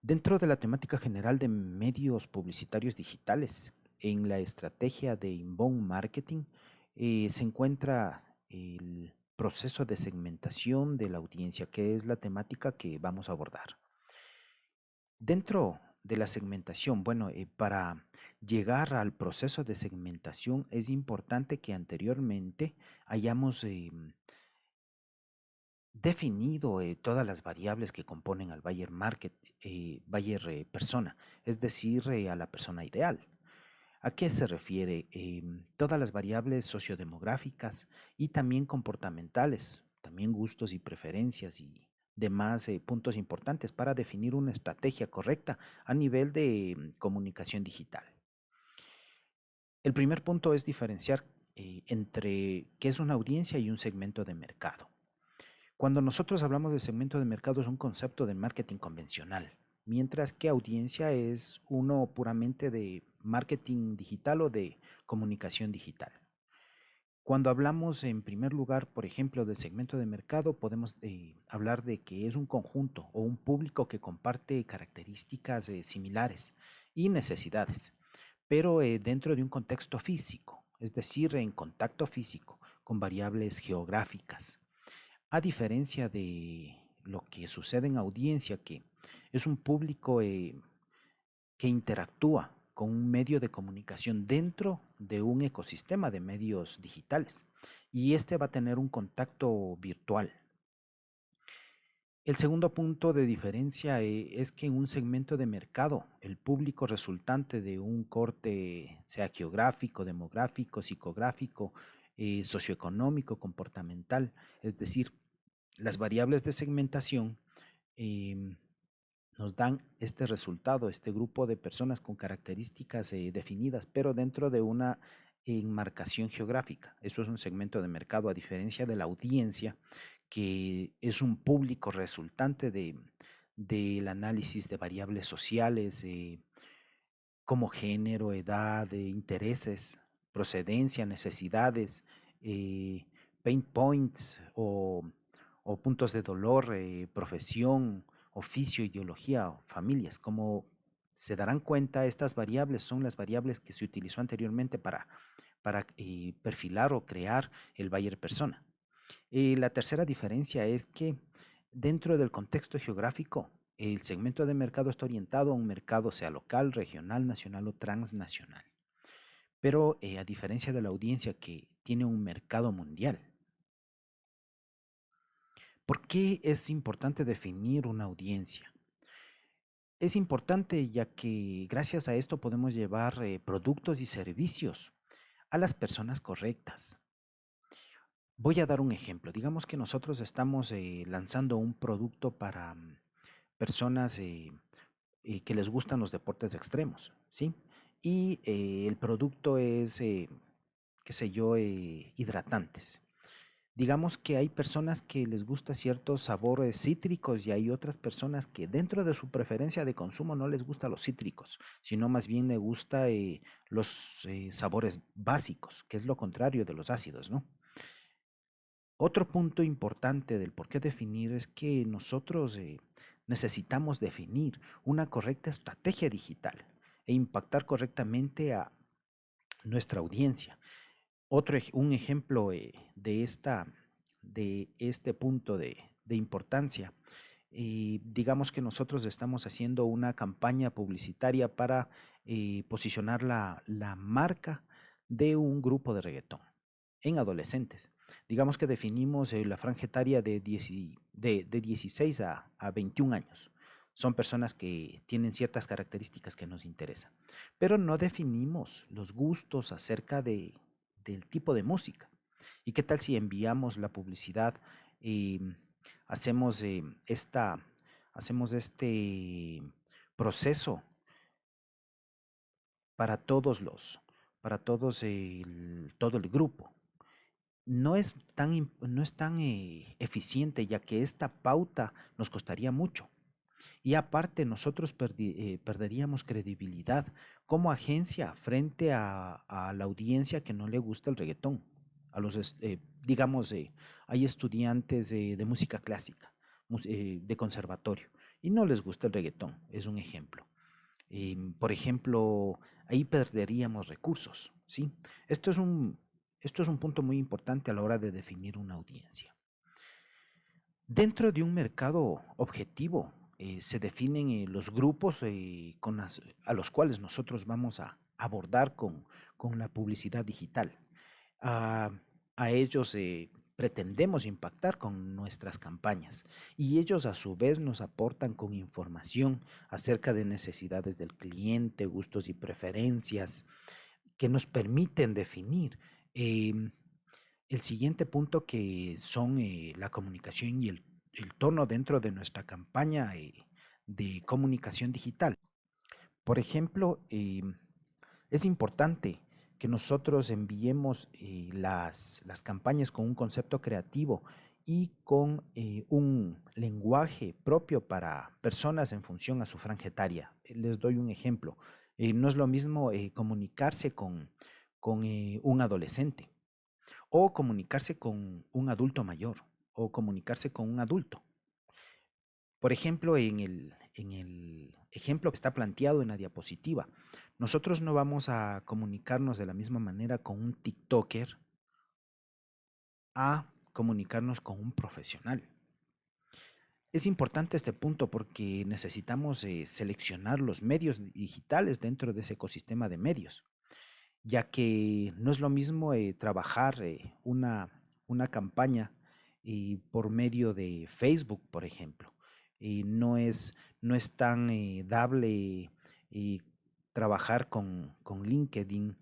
Dentro de la temática general de medios publicitarios digitales, en la estrategia de inbound marketing, se encuentra el proceso de segmentación de la audiencia, que es la temática que vamos a abordar. Dentro de la segmentación, bueno, para llegar al proceso de segmentación es importante que anteriormente hayamos definido todas las variables que componen al buyer market, buyer persona, es decir, a la persona ideal. ¿A qué se refiere? Todas las variables sociodemográficas y también comportamentales, también gustos y preferencias y demás puntos importantes para definir una estrategia correcta a nivel de comunicación digital. El primer punto es diferenciar entre qué es una audiencia y un segmento de mercado. Cuando nosotros hablamos de segmento de mercado es un concepto de marketing convencional, mientras que audiencia es uno puramente de marketing digital o de comunicación digital. Cuando hablamos en primer lugar, por ejemplo, del segmento de mercado, podemos hablar de que es un conjunto o un público que comparte características similares y necesidades, pero dentro de un contexto físico, es decir, en contacto físico, con variables geográficas. A diferencia de lo que sucede en audiencia, que es un público que interactúa con un medio de comunicación dentro de un ecosistema de medios digitales y este va a tener un contacto virtual. El segundo punto de diferencia es que en un segmento de mercado, el público resultante de un corte, sea geográfico, demográfico, psicográfico, socioeconómico, comportamental, es decir, las variables de segmentación em, nos dan este resultado, este grupo de personas con características definidas, pero dentro de una enmarcación geográfica. Eso es un segmento de mercado, a diferencia de la audiencia, que es un público resultante del análisis de variables sociales, como género, edad, intereses, procedencia, necesidades, eh, pain points o puntos de dolor, profesión, oficio, ideología o familias. Como se darán cuenta, estas variables son las variables que se utilizó anteriormente para perfilar o crear el buyer persona. La tercera diferencia es que dentro del contexto geográfico, el segmento de mercado está orientado a un mercado sea local, regional, nacional o transnacional. Pero a diferencia de la audiencia que tiene un mercado mundial, ¿por qué es importante definir una audiencia? Es importante ya que gracias a esto podemos llevar productos y servicios a las personas correctas. Voy a dar un ejemplo. Digamos que nosotros estamos lanzando un producto para personas que les gustan los deportes extremos, ¿sí? Y el producto es, qué sé yo, hidratantes. Digamos que hay personas que les gusta ciertos sabores cítricos y hay otras personas que dentro de su preferencia de consumo no les gusta los cítricos, sino más bien le gusta los sabores básicos, que es lo contrario de los ácidos, ¿no? Otro punto importante del por qué definir es que nosotros necesitamos definir una correcta estrategia digital e impactar correctamente a nuestra audiencia. Un ejemplo de este punto de importancia, digamos que nosotros estamos haciendo una campaña publicitaria para posicionar la marca de un grupo de reggaetón en adolescentes. Digamos que definimos la franja etaria de 16 a 21 años. Son personas que tienen ciertas características que nos interesan, pero no definimos los gustos acerca del tipo de música. ¿Y qué tal si enviamos la publicidad, y hacemos, hacemos este proceso para para todos todo el grupo? No es tan eficiente, ya que esta pauta nos costaría mucho. Y aparte, nosotros perderíamos credibilidad como agencia frente a la audiencia que no le gusta el reggaetón. A digamos, hay estudiantes de música clásica, de conservatorio, y no les gusta el reggaetón, es un ejemplo. Por ejemplo, ahí perderíamos recursos, ¿sí? Esto es un, esto es un punto muy importante a la hora de definir una audiencia. Dentro de un mercado objetivo, se definen los grupos a los cuales nosotros vamos a abordar con la publicidad digital. A, a ellos pretendemos impactar con nuestras campañas y ellos a su vez nos aportan con información acerca de necesidades del cliente, gustos y preferencias que nos permiten definir em, el siguiente punto, que son la comunicación y el tono dentro de nuestra campaña de comunicación digital. Por ejemplo, es importante que nosotros enviemos las campañas con un concepto creativo y con un lenguaje propio para personas en función a su franja etaria. Les doy un ejemplo. No es lo mismo comunicarse con un adolescente o comunicarse con un adulto mayor o comunicarse con un adulto. Por ejemplo, en el ejemplo que está planteado en la diapositiva, nosotros no vamos a comunicarnos de la misma manera con un TikToker a comunicarnos con un profesional. Es importante este punto porque necesitamos seleccionar los medios digitales dentro de ese ecosistema de medios, ya que no es lo mismo trabajar una campaña por medio de Facebook, por ejemplo. No es tan dable eh, trabajar con LinkedIn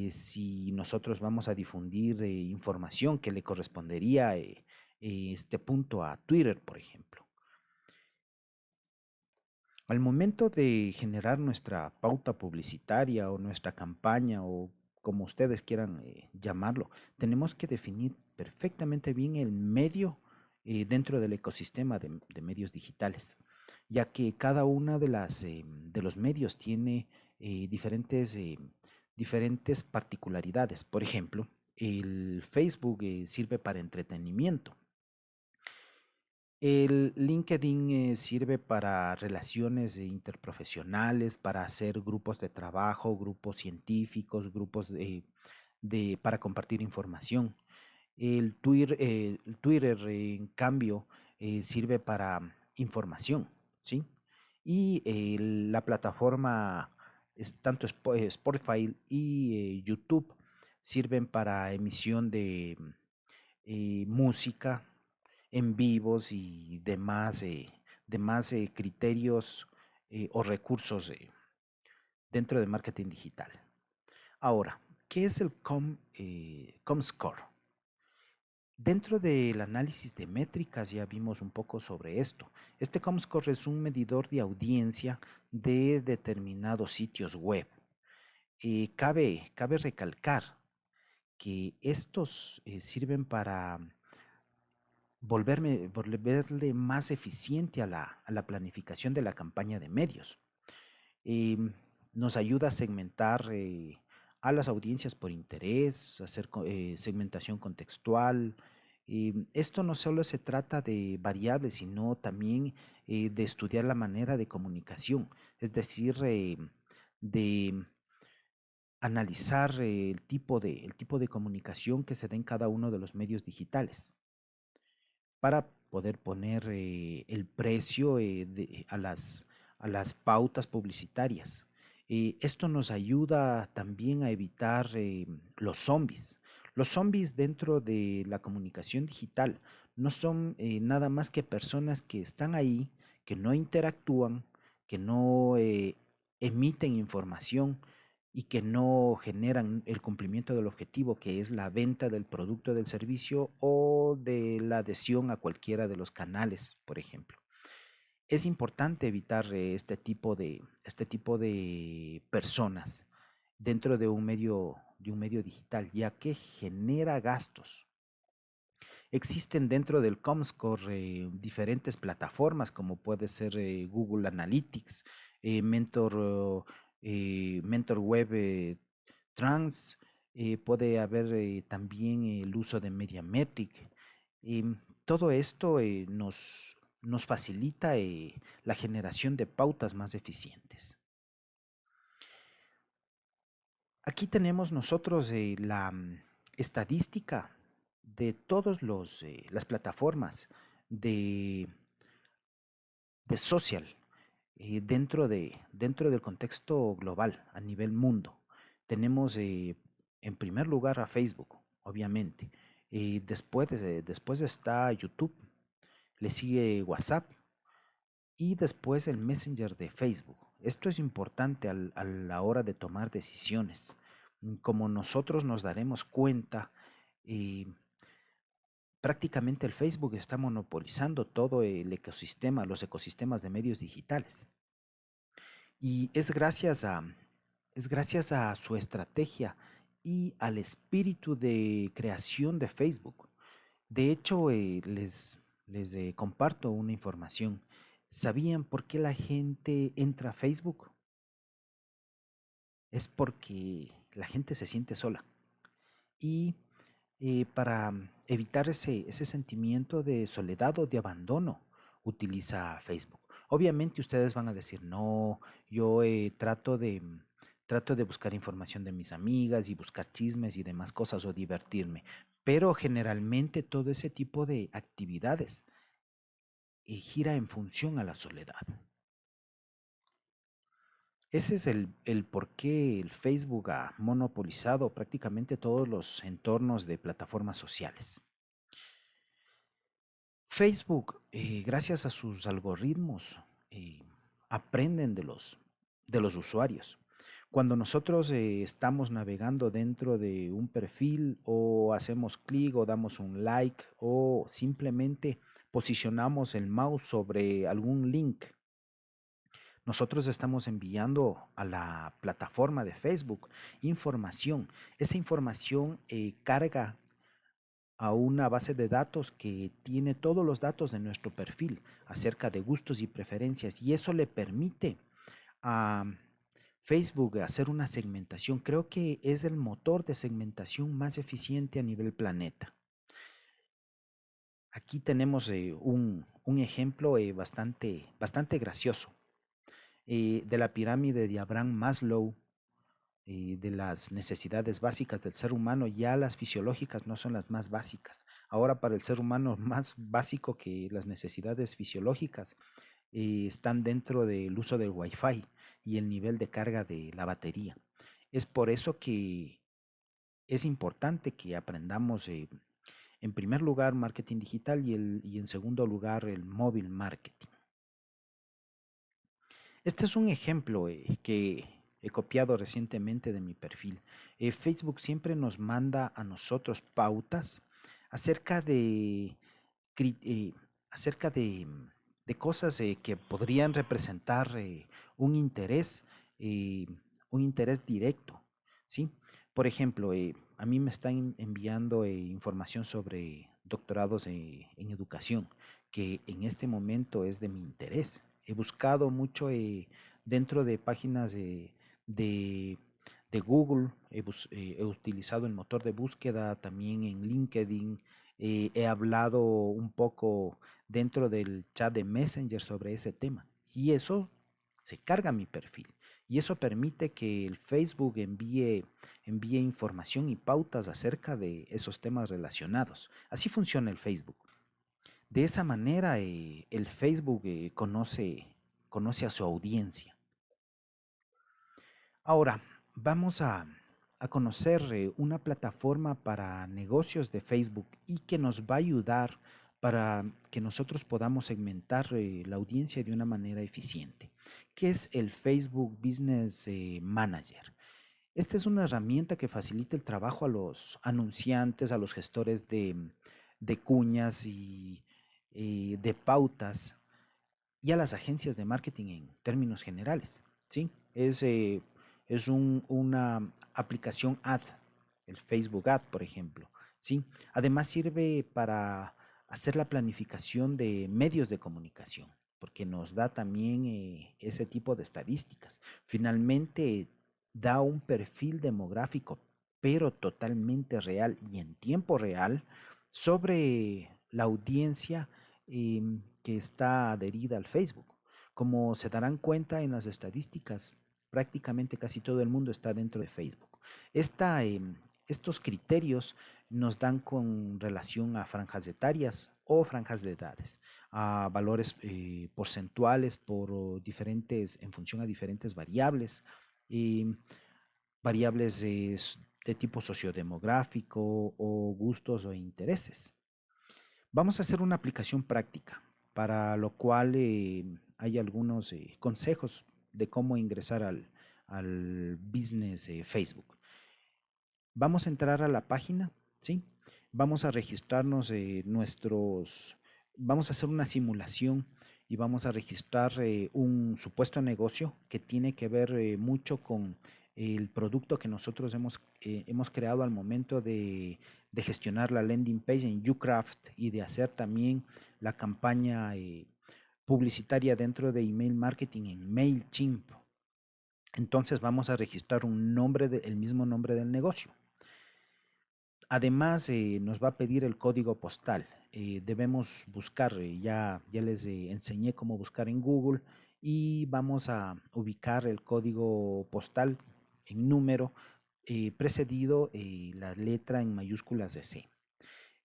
si nosotros vamos a difundir información que le correspondería este punto a Twitter, por ejemplo. Al momento de generar nuestra pauta publicitaria o nuestra campaña o como ustedes quieran llamarlo, tenemos que definir perfectamente bien el medio dentro del ecosistema de medios digitales, ya que cada una de los medios tiene diferentes particularidades. Por ejemplo, el Facebook sirve para entretenimiento. El LinkedIn sirve para relaciones interprofesionales, para hacer grupos de trabajo, grupos científicos, grupos para compartir información. El Twitter, en cambio, sirve para información, ¿sí? Y la plataforma, tanto Spotify y YouTube, sirven para emisión de música en vivos y demás criterios o recursos dentro de marketing digital. Ahora, ¿qué es el Comscore? Dentro del análisis de métricas ya vimos un poco sobre esto. Este Comscore es un medidor de audiencia de determinados sitios web. Cabe recalcar que estos sirven para volverle más eficiente a la planificación de la campaña de medios. Em, Nos ayuda a segmentar a las audiencias por interés, hacer segmentación contextual. Esto no solo se trata de variables, sino también de estudiar la manera de comunicación, es decir, de analizar el tipo de comunicación que se da en cada uno de los medios digitales para poder poner el precio a las pautas publicitarias. Esto nos ayuda también a evitar los zombies. Los zombies dentro de la comunicación digital no son nada más que personas que están ahí, que no interactúan, que no emiten información y que no generan el cumplimiento del objetivo, que es la venta del producto o del servicio o de la adhesión a cualquiera de los canales, por ejemplo. Es importante evitar este tipo de personas dentro de un medio digital, ya que genera gastos. Existen dentro del Comscore diferentes plataformas, como puede ser Google Analytics, Mentor Web Trans, puede haber también el uso de Mediametric. Todo esto nos facilita la generación de pautas más eficientes. Aquí tenemos nosotros la estadística de todas las plataformas de, de social dentro del contexto global a nivel mundo. Tenemos en primer lugar a Facebook, obviamente. Después está YouTube, le sigue WhatsApp y después el Messenger de Facebook. Esto es importante a la hora de tomar decisiones. Como nosotros nos daremos cuenta, eh, prácticamente el Facebook está monopolizando todo el ecosistema, los ecosistemas de medios digitales. Y es gracias a su estrategia y al espíritu de creación de Facebook. De hecho, les comparto una información. ¿Sabían por qué la gente entra a Facebook? Es porque la gente se siente sola. Y para evitar ese sentimiento de soledad o de abandono, utiliza Facebook. Obviamente ustedes van a decir, no, yo trato de buscar información de mis amigas y buscar chismes y demás cosas o divertirme, pero generalmente todo ese tipo de actividades gira en función a la soledad. Ese es el por qué el Facebook ha monopolizado prácticamente todos los entornos de plataformas sociales. Facebook, gracias a sus algoritmos, eh, aprenden de los usuarios. Cuando nosotros estamos navegando dentro de un perfil o hacemos clic o damos un like o simplemente posicionamos el mouse sobre algún link, nosotros estamos enviando a la plataforma de Facebook información. Esa información carga a una base de datos que tiene todos los datos de nuestro perfil acerca de gustos y preferencias y eso le permite a Facebook hacer una segmentación. Creo que es el motor de segmentación más eficiente a nivel planeta. Aquí tenemos un ejemplo bastante gracioso de la pirámide de Abraham Maslow, de las necesidades básicas del ser humano. Ya las fisiológicas no son las más básicas. Ahora para el ser humano más básico que las necesidades fisiológicas están dentro del uso del Wi-Fi y el nivel de carga de la batería. Es por eso que es importante que aprendamos en primer lugar marketing digital y en segundo lugar el móvil marketing. Este es un ejemplo que he copiado recientemente de mi perfil. Facebook siempre nos manda a nosotros pautas acerca de, cri- eh, acerca de cosas que podrían representar eh, un interés directo, ¿sí? Por ejemplo, a mí me están enviando información sobre doctorados en educación, que en este momento es de mi interés. He buscado mucho dentro de páginas de, de Google, he utilizado el motor de búsqueda también en LinkedIn, he hablado un poco dentro del chat de Messenger sobre ese tema y eso se carga mi perfil y eso permite que el Facebook envíe información y pautas acerca de esos temas relacionados. Así funciona el Facebook. De esa manera, el Facebook conoce a su audiencia. Ahora, vamos a conocer una plataforma para negocios de Facebook y que nos va a ayudar para que nosotros podamos segmentar la audiencia de una manera eficiente, que es el Facebook Business Manager. Esta es una herramienta que facilita el trabajo a los anunciantes, a los gestores de cuñas y de pautas y a las agencias de marketing en términos generales, ¿sí? Es una aplicación ad, el Facebook Ad, por ejemplo, ¿sí? Además sirve para hacer la planificación de medios de comunicación, porque nos da también ese tipo de estadísticas. Finalmente, da un perfil demográfico, pero totalmente real y en tiempo real sobre la audiencia que está adherida al Facebook. Como se darán cuenta en las estadísticas, prácticamente casi todo el mundo está dentro de Facebook. Estos criterios nos dan con relación a franjas etarias o franjas de edades, a valores porcentuales en función a diferentes variables, eh, variables de tipo sociodemográfico o gustos o intereses. Vamos a hacer una aplicación práctica, para lo cual hay algunos consejos de cómo ingresar al business Facebook. Vamos a entrar a la página, ¿sí? Vamos a registrarnos vamos a hacer una simulación y vamos a registrar un supuesto negocio que tiene que ver mucho con el producto que nosotros hemos creado al momento de gestionar la landing page en Ucraft y de hacer también la campaña publicitaria dentro de email marketing en MailChimp. Entonces vamos a registrar el mismo nombre del negocio. Además, nos va a pedir el código postal. Debemos buscar, ya les enseñé cómo buscar en Google y vamos a ubicar el código postal en número precedido la letra en mayúsculas de C.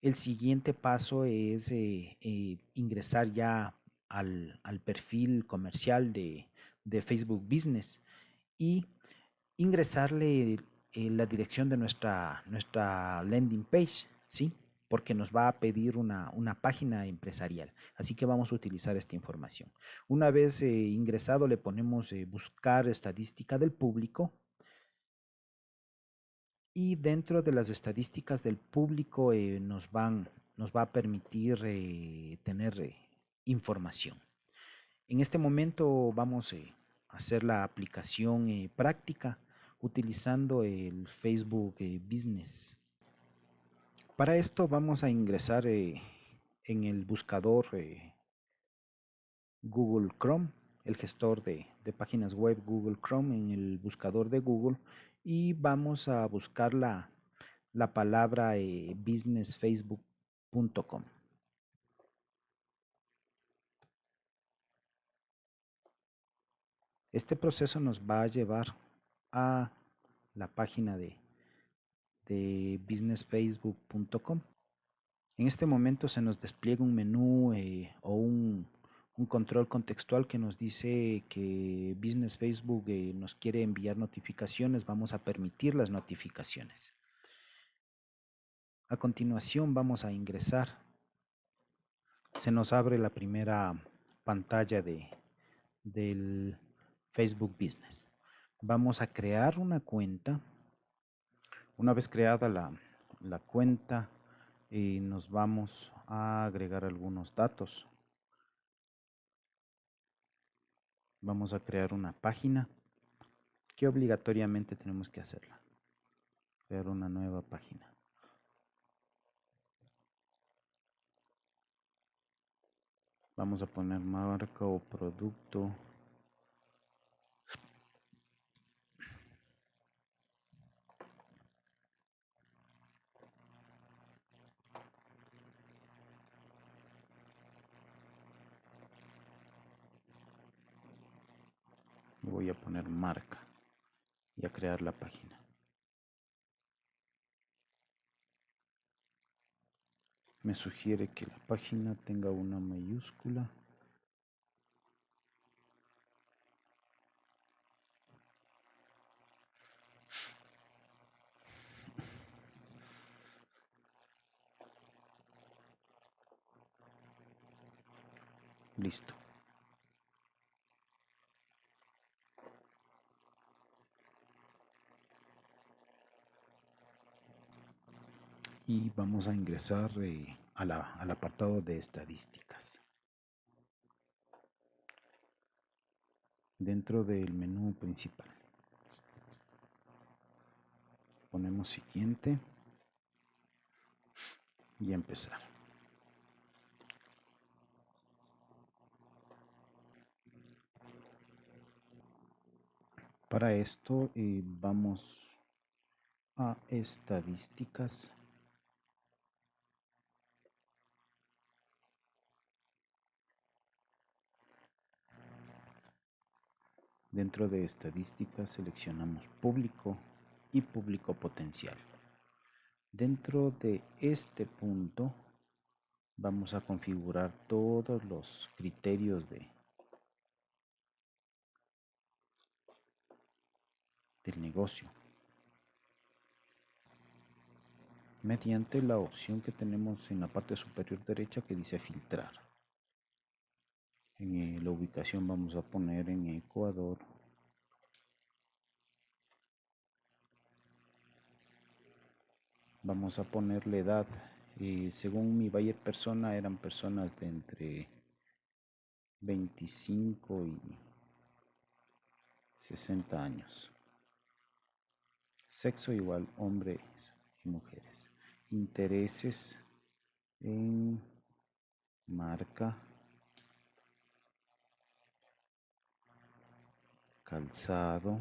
El siguiente paso es ingresar ya al perfil comercial de Facebook Business y ingresarle la dirección de nuestra landing page, ¿sí? Porque nos va a pedir una página empresarial. Así que vamos a utilizar esta información. Una vez ingresado, le ponemos buscar estadística del público. Y dentro de las estadísticas del público nos va a permitir tener información. En este momento vamos a hacer la aplicación práctica utilizando el Facebook Business. Para esto vamos a ingresar en el buscador Google Chrome, el gestor de páginas web Google Chrome en el buscador de Google y vamos a buscar la palabra businessfacebook.com. Este proceso nos va a llevar a la página de businessfacebook.com. En este momento se nos despliega un menú o un control contextual que nos dice que Business Facebook nos quiere enviar notificaciones. Vamos a permitir las notificaciones. A continuación vamos a ingresar. Se nos abre la primera pantalla del Facebook Business. Vamos a crear una cuenta. Una vez creada la cuenta, nos vamos a agregar algunos datos. Vamos a crear una página que obligatoriamente tenemos que hacerla. Crear una nueva página. Vamos a poner marca o producto. Y voy a poner marca y a crear la página. Me sugiere que la página tenga una mayúscula. Listo. Y vamos a ingresar al apartado de estadísticas. Dentro del menú principal. Ponemos siguiente y empezar. Para esto vamos a estadísticas. Dentro de estadísticas seleccionamos público y público potencial. Dentro de este punto vamos a configurar todos los criterios del negocio mediante la opción que tenemos en la parte superior derecha que dice filtrar. En la ubicación vamos a poner en Ecuador. Vamos a ponerle edad. Según mi buyer persona eran personas de entre 25 y 60 años. Sexo igual, hombres y mujeres. Intereses en marca, calzado,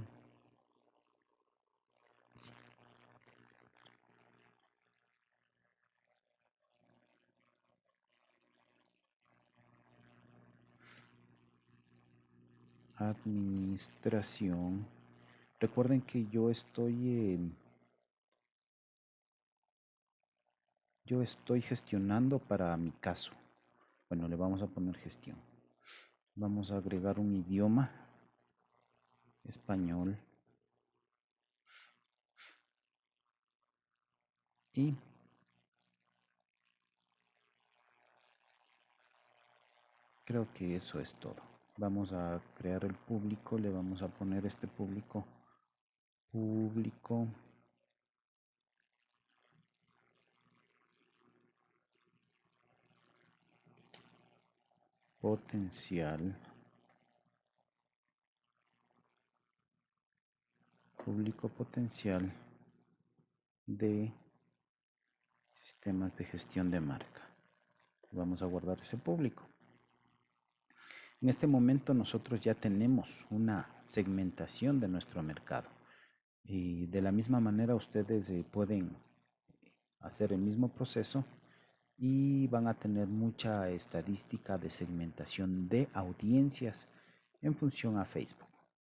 administración. Recuerden que yo estoy gestionando para mi caso. Bueno, le vamos a poner gestión. Vamos a agregar un idioma, español, y creo que eso es todo. Vamos a crear el público, le vamos a poner este público potencial, público potencial de sistemas de gestión de marca. Vamos a guardar ese público. En este momento nosotros ya tenemos una segmentación de nuestro mercado y de la misma manera ustedes pueden hacer el mismo proceso y van a tener mucha estadística de segmentación de audiencias en función a Facebook.